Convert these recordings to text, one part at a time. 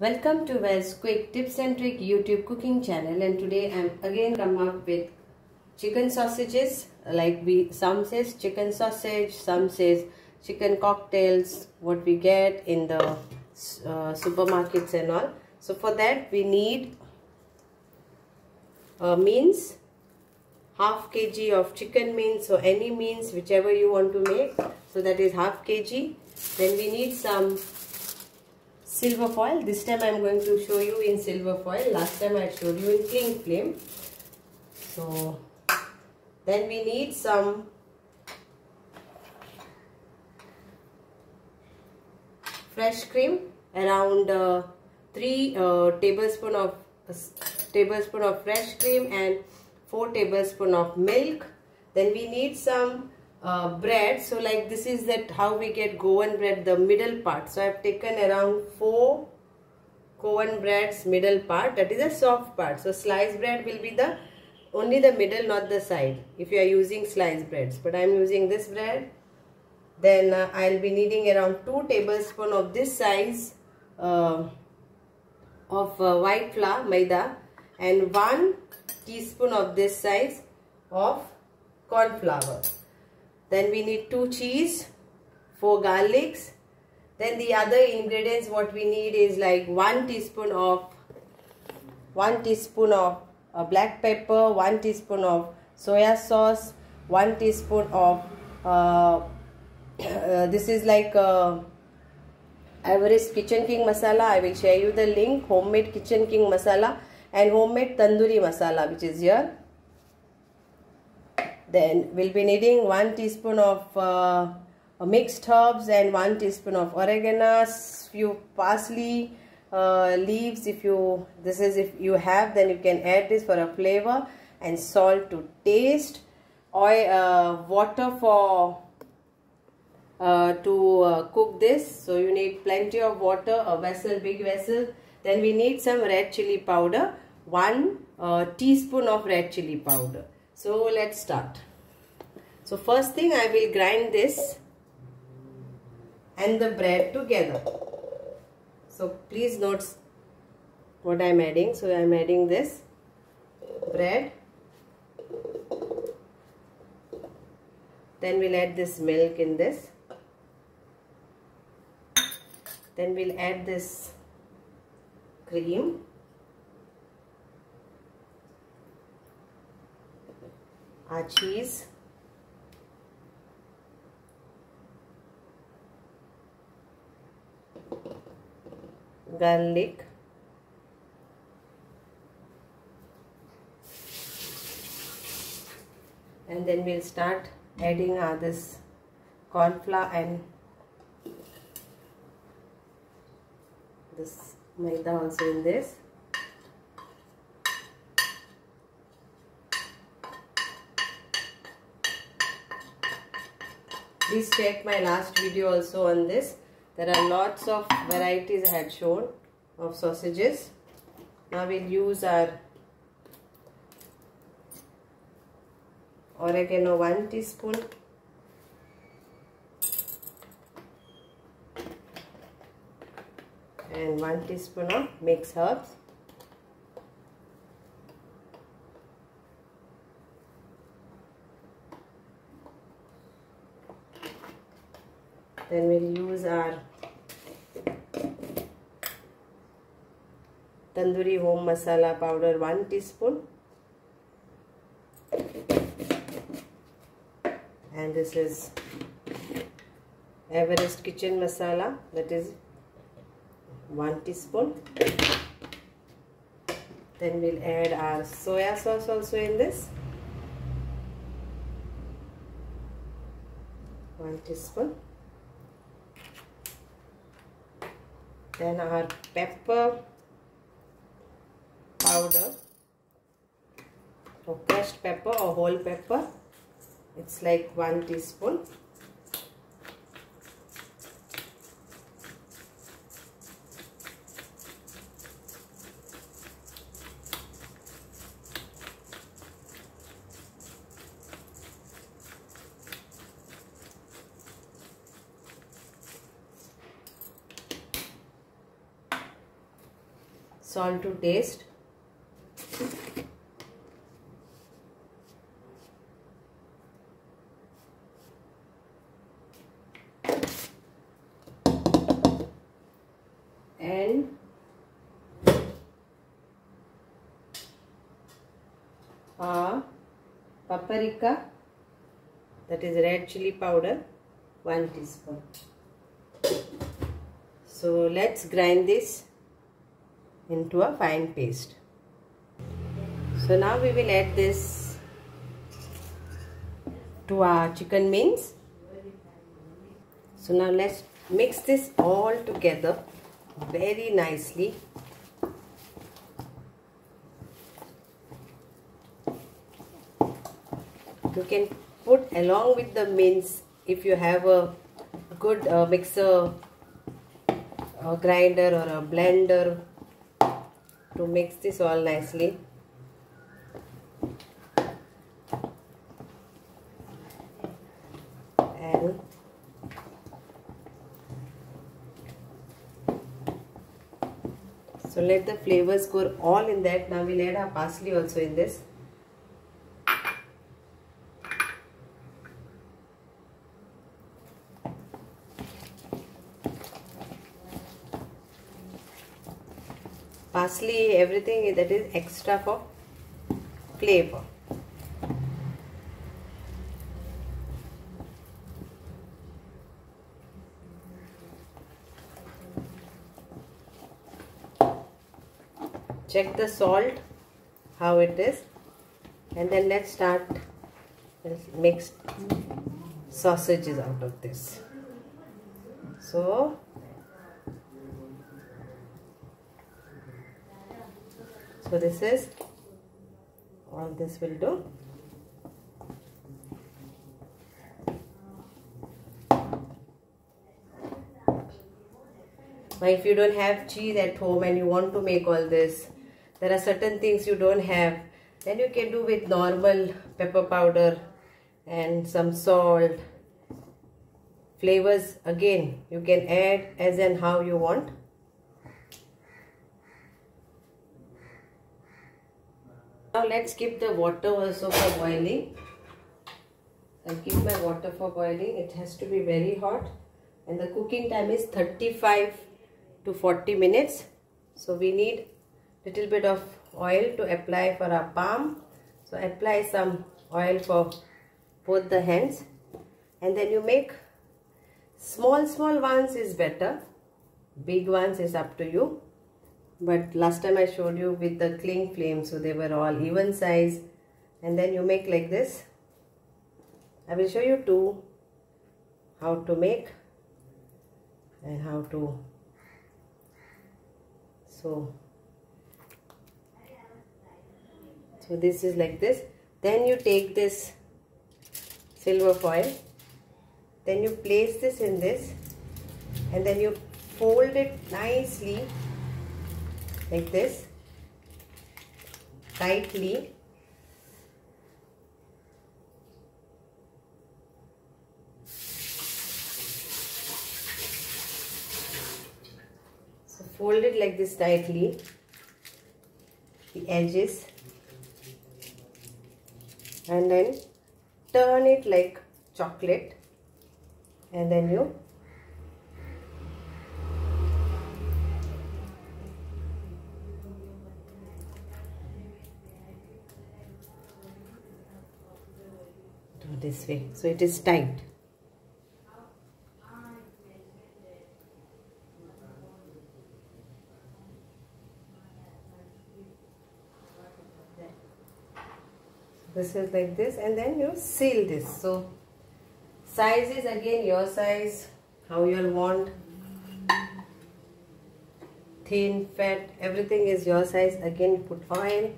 Welcome to Well's Quick Tips and Trick YouTube cooking channel, and today I'm again come up with chicken sausages. Some says chicken sausage, some says chicken cocktails, what we get in the supermarkets and all. So for that we need mince, half kg of chicken mince, so any mince whichever you want to make, so that is half kg. Then we need some silver foil. This time I am going to show you in silver foil. Last time I showed you in cling film. So then we need some fresh cream, around 3 tablespoon of fresh cream and 4 tablespoon of milk. Then we need some bread. So like this is that how we get Goan bread, the middle part. So I have taken around 4 Goan breads middle part, that is a soft part. So sliced bread will be the only the middle, not the side, if you are using sliced breads, but I am using this bread. Then I will be needing around 2 tablespoons of this size of white flour, maida, and 1 teaspoon of this size of corn flour. Then we need 2 cheese, 4 garlics. Then the other ingredients what we need is like 1 teaspoon of black pepper, 1 teaspoon of soya sauce, 1 teaspoon of this is like Everest Kitchen King masala. I will share you the link. Homemade Kitchen King masala and homemade Tandoori masala, which is here. Then we'll be needing 1 teaspoon of mixed herbs and 1 teaspoon of oregano, few parsley leaves. If you have, then you can add this for a flavor, and salt to taste. Oil, water for to cook this. So you need plenty of water, a vessel, big vessel. Then we need some red chili powder, 1 teaspoon of red chili powder. So let's start. So first thing, I will grind this and the bread together. So please note what I am adding. So I am adding this bread. Then we'll add this milk in this. Then we'll add this cream. Our cheese, garlic, and then we'll start adding this corn flour and this maida also in this. Please check my last video also on this. There are lots of varieties I had shown of sausages. Now we'll use our oregano, 1 teaspoon. And 1 teaspoon of mixed herbs. Then we'll use our Tandoori home masala powder, 1 teaspoon. And this is Everest kitchen masala, that is 1 teaspoon. Then we'll add our soya sauce also in this, 1 teaspoon. Then our pepper powder, or crushed pepper or whole pepper, it's like 1 teaspoon. Salt to taste. And paprika, that is red chili powder, 1 teaspoon. So let's grind this into a fine paste. So now we will add this to our chicken mince. So now let's mix this all together very nicely. You can put along with the mince if you have a good mixer, a grinder or a blender to mix this all nicely. And so let the flavors go all in that. Now we'll add our parsley also in this. Parsley, everything that is extra for flavor. Check the salt, how it is, and then let's start. Let's mix sausages out of this. So this is all this will do. Now if you don't have cheese at home and you want to make all this, there are certain things you don't have, then you can do with normal pepper powder and some salt. Flavors again you can add as and how you want. Now let's keep the water also for boiling. I'll keep my water for boiling. It has to be very hot and the cooking time is 35 to 40 minutes. So we need little bit of oil to apply for our palm. So apply some oil for both the hands, and then you make small ones is better. Big ones is up to you. But last time I showed you with the cling flame, so they were all even size. And then you make like this. I will show you two, how to make and how to. So this is like this. Then you take this silver foil, then you place this in this, and then you fold it nicely like this, tightly. So fold it like this tightly, the edges, and then turn it like chocolate, and then you do this way, so it is tight. This is like this, and then you seal this. So size is again your size, how you want, thin, fat, everything is your size. Again put oil,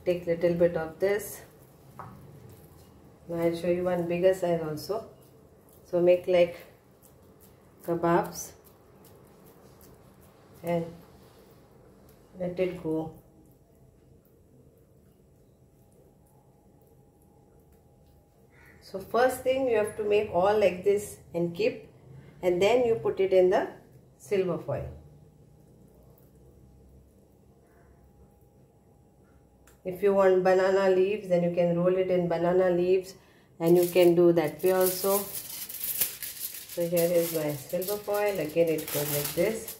take little bit of this. Now I'll show you one bigger size also. So make like kebabs and let it go. So first thing you have to make all like this and keep, and then you put it in the silver foil. If you want banana leaves, then you can roll it in banana leaves, and you can do that way also. So here is my silver foil. Again it goes like this.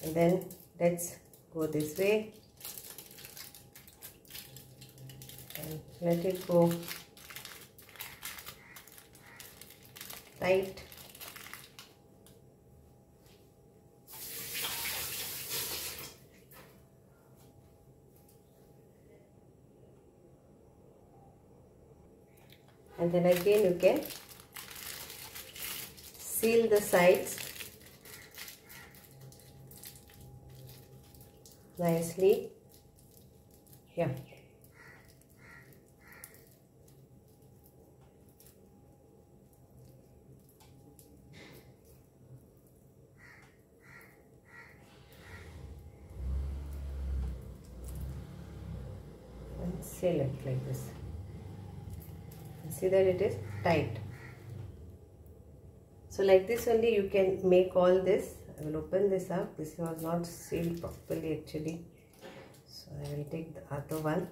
And then let's go this way and let it go tight. And then again you can seal the sides nicely here. And seal it like this. See that it is tight. So like this only you can make all this. I will open this up. This was not sealed properly actually. So I will take the other one.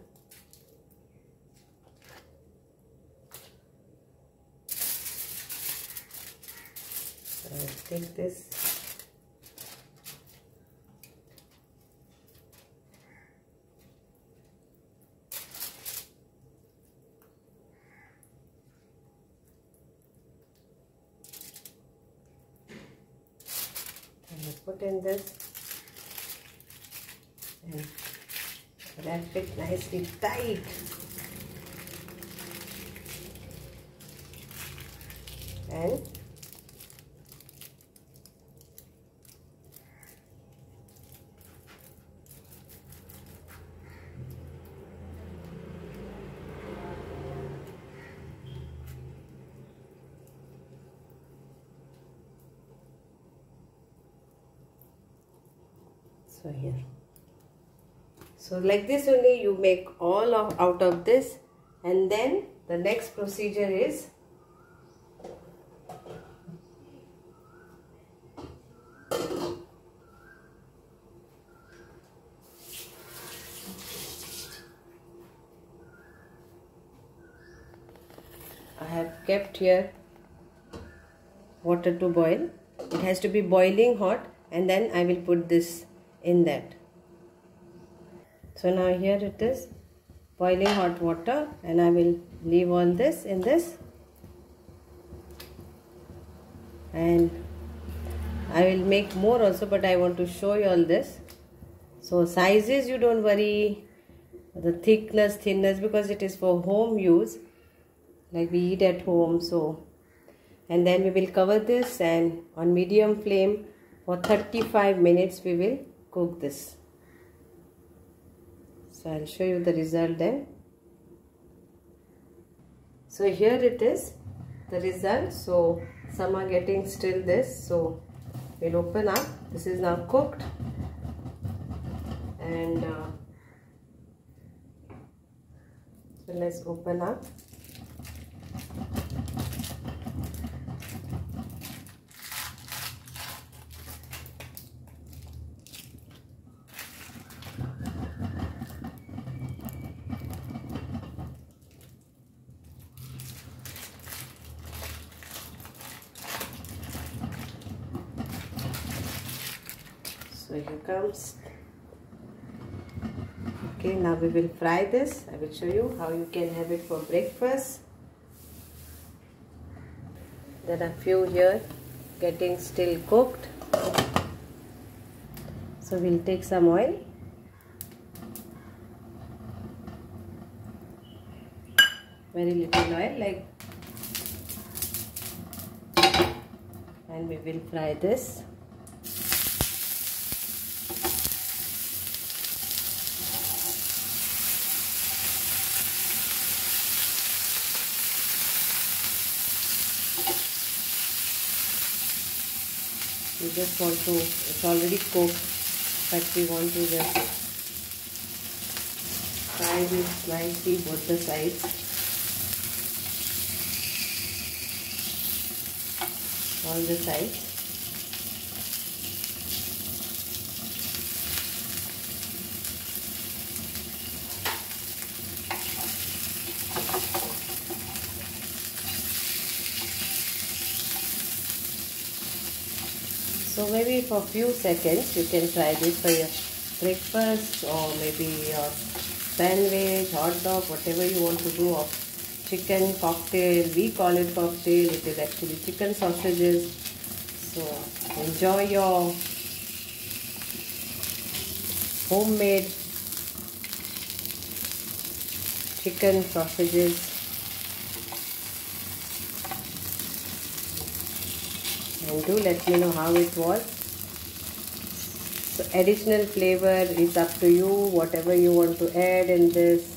So I will take this. Put in this and wrap it nicely tight. And so here. So like this only you make all out of this, and then the next procedure is I have kept here water to boil. It has to be boiling hot, and then I will put this in that. So now here it is boiling hot water, and I will leave all this in this, and I will make more also, but I want to show you all this. So sizes you don't worry, the thickness, thinness, because it is for home use, like we eat at home. So, and then we will cover this, and on medium flame for 35 minutes we will cook this. So I'll show you the result then. So here it is, the result. So some are getting still this. So we'll open up. This is now cooked, and so let's open up. So here comes. Okay, now we will fry this. I will show you how you can have it for breakfast. There are few here getting still cooked. So we'll take some oil. Very little oil, like, and we will fry this. We just want to, it's already cooked, but we want to just fry this nicely both the sides. All the sides. So maybe for a few seconds you can try this for your breakfast or maybe your sandwich, hot dog, whatever you want to do of chicken cocktail. We call it cocktail, it is actually chicken sausages. So enjoy your homemade chicken sausages. And do let me know how it was. So additional flavor is up to you, whatever you want to add in this.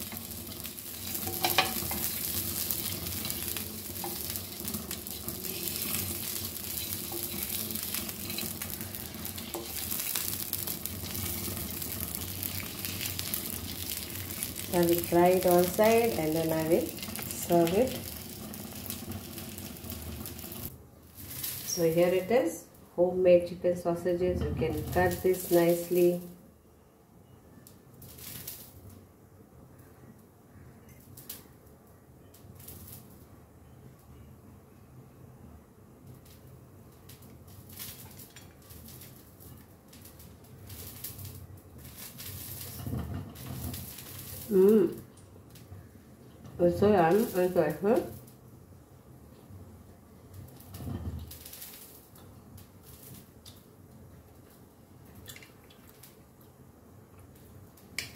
I will fry it on side and then I will serve it. So here it is, homemade chicken sausages. You can cut this nicely. It's so yummy and delicious.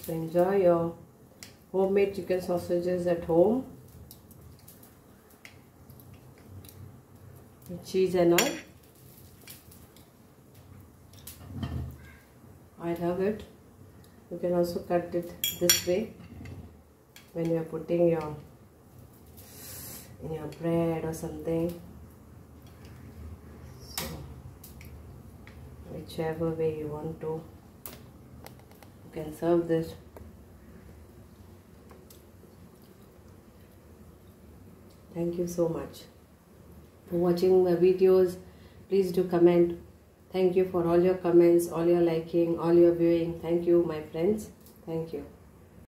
So enjoy your homemade chicken sausages at home with cheese and all. I love it. You can also cut it this way when you are putting your in your bread or something. So whichever way you want to, you can serve this. Thank you so much for watching my videos. Please do comment. Thank you for all your comments, all your liking, all your viewing. Thank you, my friends. Thank you.